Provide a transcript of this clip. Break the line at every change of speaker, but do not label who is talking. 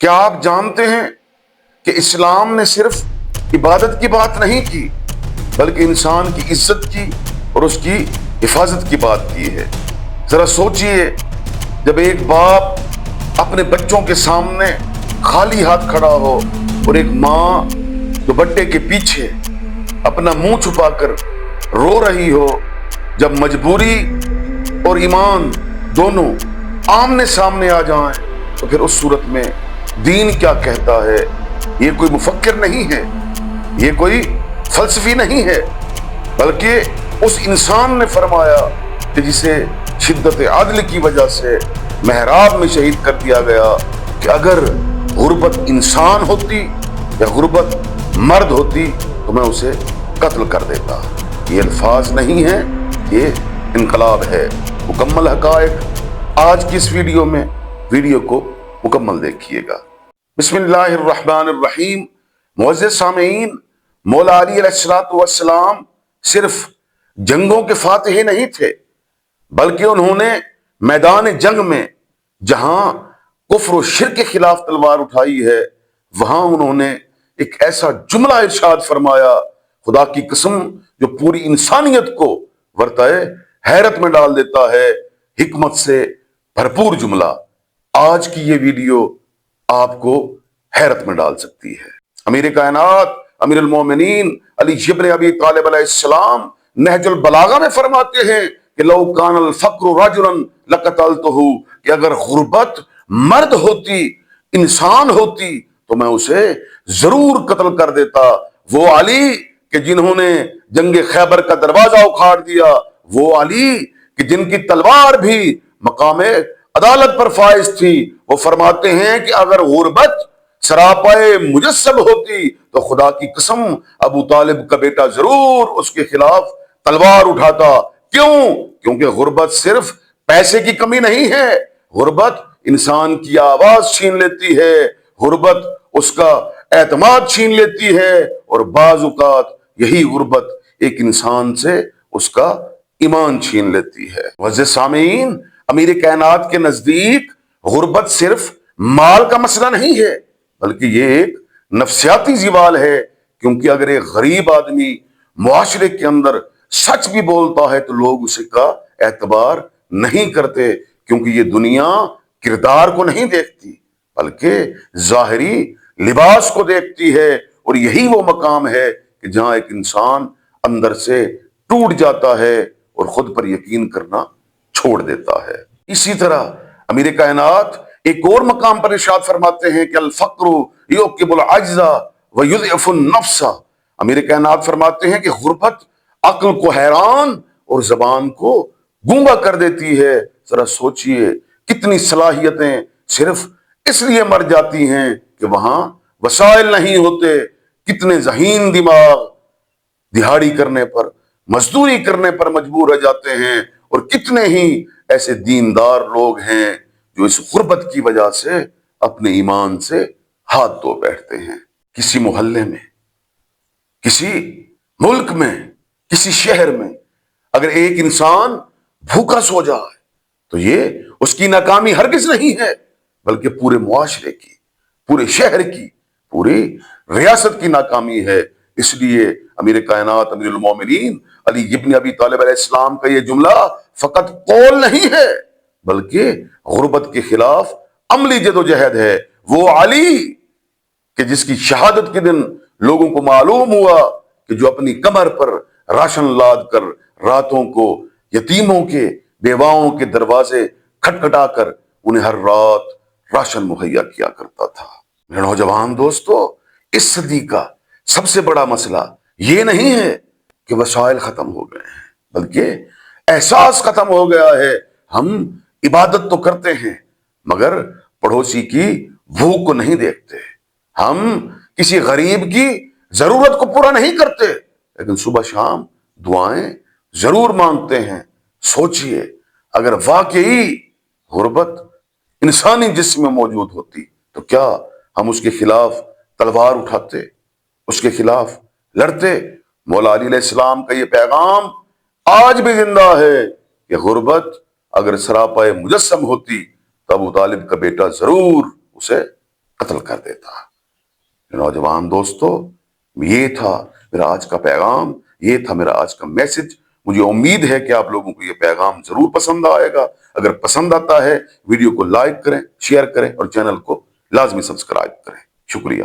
کیا آپ جانتے ہیں کہ اسلام نے صرف عبادت کی بات نہیں کی بلکہ انسان کی عزت کی اور اس کی حفاظت کی بات کی ہے؟ ذرا سوچئے، جب ایک باپ اپنے بچوں کے سامنے خالی ہاتھ کھڑا ہو اور ایک ماں جو بٹے کے پیچھے اپنا منہ چھپا کر رو رہی ہو، جب مجبوری اور ایمان دونوں آمنے سامنے آ جائیں تو پھر اس صورت میں دین کیا کہتا ہے؟ یہ کوئی مفکر نہیں ہے، یہ کوئی فلسفی نہیں ہے، بلکہ اس انسان نے فرمایا کہ جسے شدت عدل کی وجہ سے محراب میں شہید کر دیا گیا کہ اگر غربت انسان ہوتی یا غربت مرد ہوتی تو میں اسے قتل کر دیتا۔ یہ الفاظ نہیں ہیں، یہ انقلاب ہے۔ مکمل حقائق آج کی اس ویڈیو کو مکمل دیکھیے گا۔ بسم اللہ الرحمن الرحیم۔ معزز سامعین، مولا علی علیہ السلام صرف جنگوں کے فاتح نہیں تھے، بلکہ انہوں نے میدان جنگ میں جہاں کفر و شرک کے خلاف تلوار اٹھائی ہے، وہاں انہوں نے ایک ایسا جملہ ارشاد فرمایا، خدا کی قسم، جو پوری انسانیت کو ورطۂ حیرت میں ڈال دیتا ہے۔ حکمت سے بھرپور جملہ۔ آج کی یہ ویڈیو آپ کو حیرت میں ڈال سکتی ہے۔ امیر کائنات امیر المومنین علی ابن ابی طالب علیہ السلام نہج البلاغہ میں فرماتے ہیں کہ لو کان الفقر رجلا لقتلتہ، کہ اگر غربت مرد ہوتی، انسان ہوتی، تو میں اسے ضرور قتل کر دیتا۔ وہ علی کہ جنہوں نے جنگ خیبر کا دروازہ اکھاڑ دیا، وہ علی کہ جن کی تلوار بھی مقام عدالت پر فائز تھی، وہ فرماتے ہیں کہ اگر غربت سراپائے مجسم ہوتی تو خدا کی قسم ابو طالب کا بیٹا ضرور اس کے خلاف تلوار اٹھاتا۔ کیوں؟ کیونکہ غربت صرف پیسے کی کمی نہیں ہے، غربت انسان کی آواز چھین لیتی ہے، غربت اس کا اعتماد چھین لیتی ہے، اور بعض اوقات یہی غربت ایک انسان سے اس کا ایمان چھین لیتی ہے۔ معزز سامعین، امیر کائنات کے نزدیک غربت صرف مال کا مسئلہ نہیں ہے، بلکہ یہ ایک نفسیاتی زوال ہے، کیونکہ اگر ایک غریب آدمی معاشرے کے اندر سچ بھی بولتا ہے تو لوگ اسے کا اعتبار نہیں کرتے، کیونکہ یہ دنیا کردار کو نہیں دیکھتی بلکہ ظاہری لباس کو دیکھتی ہے، اور یہی وہ مقام ہے کہ جہاں ایک انسان اندر سے ٹوٹ جاتا ہے اور خود پر یقین کرنا چھوڑ دیتا ہے۔ اسی طرح امیر کائنات ایک اور مقام پر ارشاد فرماتے ہیں کہ الفقر یوقب العجز ویضعف النفس۔ امیر کائنات فرماتے ہیں کہ غربت عقل کو حیران اور زبان کو گونگا کر دیتی ہے۔ ذرا سوچئے، کتنی صلاحیتیں صرف اس لیے مر جاتی ہیں کہ وہاں وسائل نہیں ہوتے، کتنے ذہین دماغ دہاڑی کرنے پر، مزدوری کرنے پر مجبور ہو جاتے ہیں، اور کتنے ہی ایسے دیندار لوگ ہیں جو اس غربت کی وجہ سے اپنے ایمان سے ہاتھ دھو بیٹھتے ہیں۔ کسی محلے میں، کسی ملک میں، کسی شہر میں اگر ایک انسان بھوکا سو جائے تو یہ اس کی ناکامی ہرگز نہیں ہے، بلکہ پورے معاشرے کی، پورے شہر کی، پوری ریاست کی ناکامی ہے۔ اس لیے امیر کائنات امیر المومنین علی ابن ابی طالب علیہ السلام کا یہ جملہ فقط قول نہیں ہے، بلکہ غربت کے خلاف عملی جدوجہد ہے۔ وہ علی کہ جس کی شہادت کے دن لوگوں کو معلوم ہوا کہ جو اپنی کمر پر راشن لاد کر راتوں کو یتیموں کے، بیواؤں کے دروازے کھٹکھٹا کر انہیں ہر رات راشن مہیا کیا کرتا تھا۔ میرے نوجوان دوستو، اس صدی کا سب سے بڑا مسئلہ یہ نہیں ہے کہ وسائل ختم ہو گئے ہیں، بلکہ احساس ختم ہو گیا ہے۔ ہم عبادت تو کرتے ہیں مگر پڑوسی کی بھوک کو نہیں دیکھتے، ہم کسی غریب کی ضرورت کو پورا نہیں کرتے، لیکن صبح شام دعائیں ضرور مانگتے ہیں۔ سوچئے، اگر واقعی غربت انسانی جسم میں موجود ہوتی تو کیا ہم اس کے خلاف تلوار اٹھاتے، اس کے خلاف لڑتے؟ مولا علی علیہ السلام کا یہ پیغام آج بھی زندہ ہے کہ غربت اگر سراپائے مجسم ہوتی تو ابو طالب کا بیٹا ضرور اسے قتل کر دیتا۔ نوجوان دوستو، یہ تھا میرا آج کا پیغام، یہ تھا میرا آج کا میسج۔ مجھے امید ہے کہ آپ لوگوں کو یہ پیغام ضرور پسند آئے گا۔ اگر پسند آتا ہے ویڈیو کو لائک کریں، شیئر کریں اور چینل کو لازمی سبسکرائب کریں۔ شکریہ۔